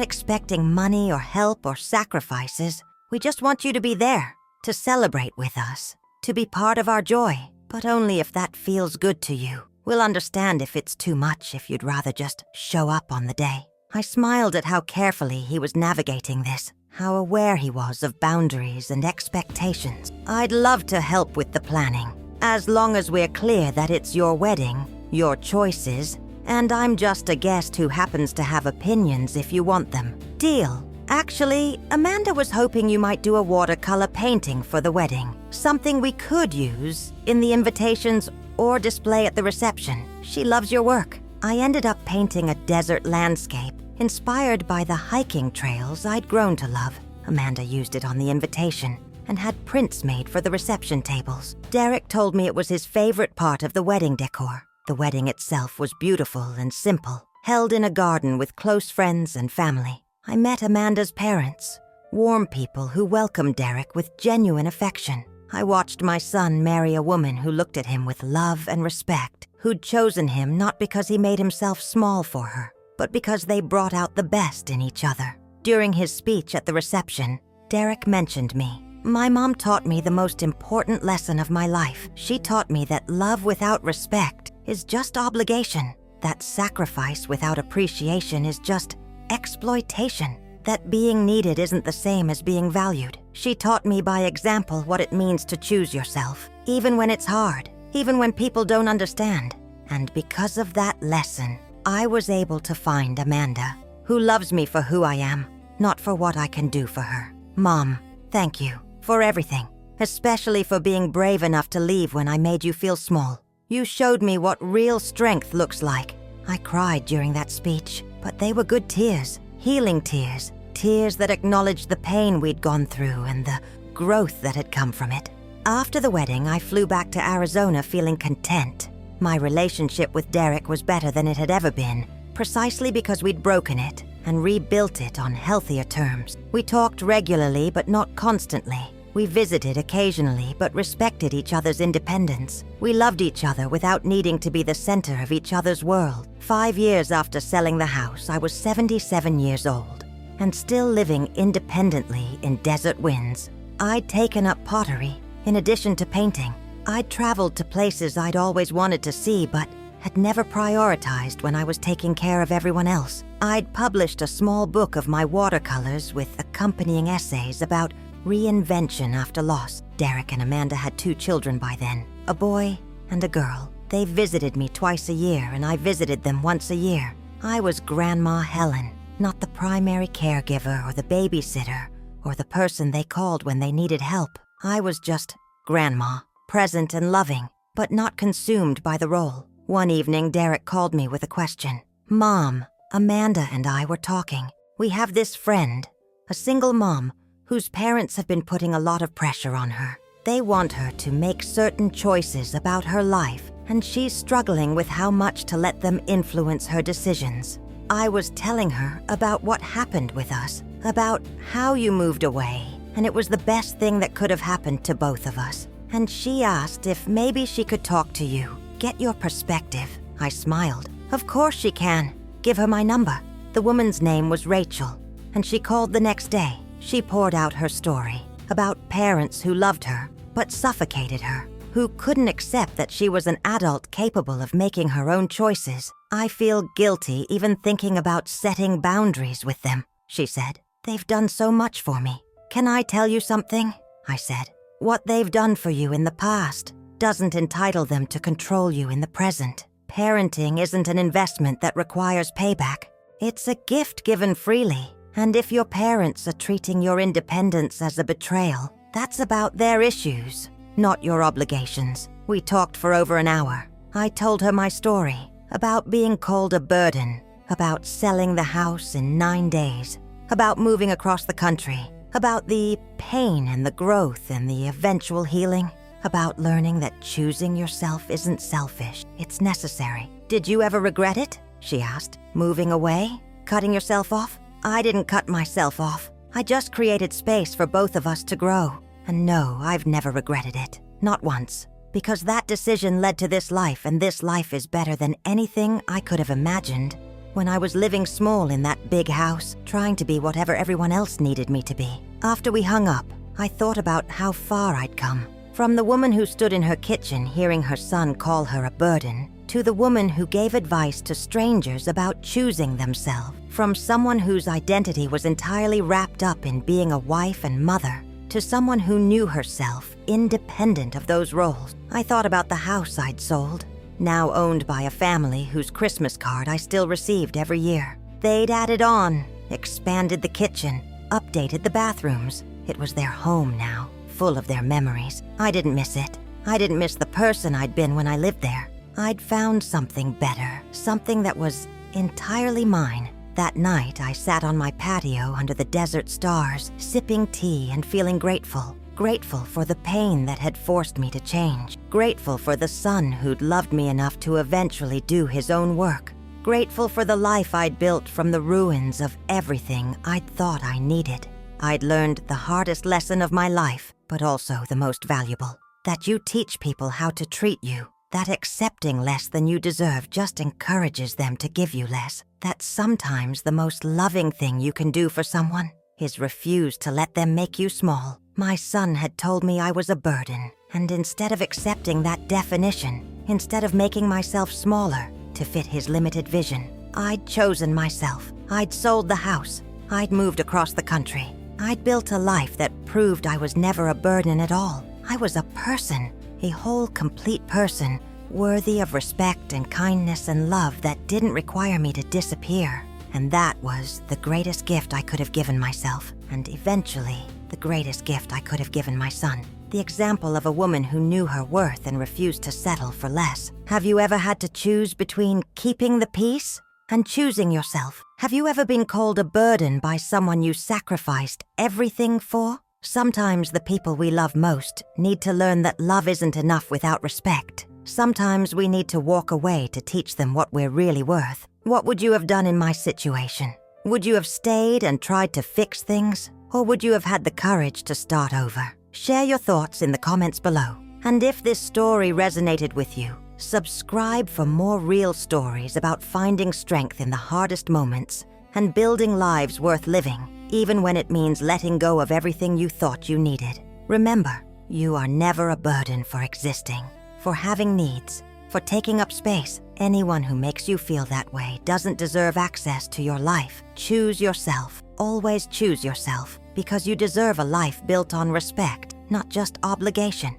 expecting money or help or sacrifices. We just want you to be there, to celebrate with us, to be part of our joy, but only if that feels good to you. We'll understand if it's too much, if you'd rather just show up on the day. I smiled at how carefully he was navigating this, how aware he was of boundaries and expectations. I'd love to help with the planning, as long as we're clear that it's your wedding, your choices, and I'm just a guest who happens to have opinions if you want them. Deal. Actually, Amanda was hoping you might do a watercolor painting for the wedding, something we could use in the invitations or display at the reception. She loves your work. I ended up painting a desert landscape inspired by the hiking trails I'd grown to love. Amanda used it on the invitation and had prints made for the reception tables. Derek told me it was his favorite part of the wedding decor. The wedding itself was beautiful and simple, held in a garden with close friends and family. I met Amanda's parents, warm people who welcomed Derek with genuine affection. I watched my son marry a woman who looked at him with love and respect, who'd chosen him not because he made himself small for her, but because they brought out the best in each other. During his speech at the reception, Derek mentioned me. My mom taught me the most important lesson of my life. She taught me that love without respect is just obligation, that sacrifice without appreciation is just exploitation, that being needed isn't the same as being valued. She taught me by example what it means to choose yourself, even when it's hard, even when people don't understand. And because of that lesson, I was able to find Amanda, who loves me for who I am, not for what I can do for her. Mom, thank you for everything, especially for being brave enough to leave when I made you feel small. You showed me what real strength looks like. I cried during that speech, but they were good tears, healing tears, tears that acknowledged the pain we'd gone through and the growth that had come from it. After the wedding, I flew back to Arizona feeling content. My relationship with Derek was better than it had ever been, precisely because we'd broken it and rebuilt it on healthier terms. We talked regularly but not constantly. We visited occasionally but respected each other's independence. We loved each other without needing to be the center of each other's world. 5 years after selling the house, I was 77 years old and still living independently in desert winds. I'd taken up pottery in addition to painting. I'd traveled to places I'd always wanted to see but had never prioritized when I was taking care of everyone else. I'd published a small book of my watercolors with accompanying essays about reinvention after loss. Derek and Amanda had 2 children by then, a boy and a girl. They visited me twice a year and I visited them once a year. I was Grandma Helen, not the primary caregiver or the babysitter or the person they called when they needed help. I was just Grandma, present and loving, but not consumed by the role. One evening, Derek called me with a question. Mom, Amanda and I were talking. We have this friend, a single mom, whose parents have been putting a lot of pressure on her. They want her to make certain choices about her life, and she's struggling with how much to let them influence her decisions. I was telling her about what happened with us, about how you moved away, and it was the best thing that could have happened to both of us. And she asked if maybe she could talk to you, get your perspective. I smiled. Of course she can. Give her my number. The woman's name was Rachel, and she called the next day. She poured out her story about parents who loved her but suffocated her, who couldn't accept that she was an adult capable of making her own choices. I feel guilty even thinking about setting boundaries with them, she said. They've done so much for me. Can I tell you something? I said. What they've done for you in the past doesn't entitle them to control you in the present. Parenting isn't an investment that requires payback. It's a gift given freely. And if your parents are treating your independence as a betrayal, that's about their issues, not your obligations. We talked for over an hour. I told her my story, about being called a burden, about selling the house in 9 days, about moving across the country, about the pain and the growth and the eventual healing, about learning that choosing yourself isn't selfish, it's necessary. Did you ever regret it? She asked. Moving away? Cutting yourself off? I didn't cut myself off. I just created space for both of us to grow. And no, I've never regretted it. Not once. Because that decision led to this life, and this life is better than anything I could have imagined. When I was living small in that big house, trying to be whatever everyone else needed me to be. After we hung up, I thought about how far I'd come. From the woman who stood in her kitchen hearing her son call her a burden, to the woman who gave advice to strangers about choosing themselves. From someone whose identity was entirely wrapped up in being a wife and mother, to someone who knew herself, independent of those roles. I thought about the house I'd sold, now owned by a family whose Christmas card I still received every year. They'd added on, expanded the kitchen, updated the bathrooms. It was their home now, full of their memories. I didn't miss it. I didn't miss the person I'd been when I lived there. I'd found something better, something that was entirely mine. That night, I sat on my patio under the desert stars, sipping tea and feeling grateful. Grateful for the pain that had forced me to change. Grateful for the son who'd loved me enough to eventually do his own work. Grateful for the life I'd built from the ruins of everything I'd thought I needed. I'd learned the hardest lesson of my life, but also the most valuable. That you teach people how to treat you. That accepting less than you deserve just encourages them to give you less. That sometimes the most loving thing you can do for someone is refuse to let them make you small. My son had told me I was a burden, and instead of accepting that definition, instead of making myself smaller to fit his limited vision, I'd chosen myself. I'd sold the house. I'd moved across the country. I'd built a life that proved I was never a burden at all. I was a person. A whole, complete person, worthy of respect and kindness and love that didn't require me to disappear. And that was the greatest gift I could have given myself, and eventually, the greatest gift I could have given my son. The example of a woman who knew her worth and refused to settle for less. Have you ever had to choose between keeping the peace and choosing yourself? Have you ever been called a burden by someone you sacrificed everything for? Sometimes the people we love most need to learn that love isn't enough without respect. Sometimes we need to walk away to teach them what we're really worth. What would you have done in my situation? Would you have stayed and tried to fix things? Or would you have had the courage to start over? Share your thoughts in the comments below. And if this story resonated with you, subscribe for more real stories about finding strength in the hardest moments and building lives worth living, even when it means letting go of everything you thought you needed. Remember, you are never a burden for existing, for having needs, for taking up space. Anyone who makes you feel that way doesn't deserve access to your life. Choose yourself. Always choose yourself, because you deserve a life built on respect, not just obligation.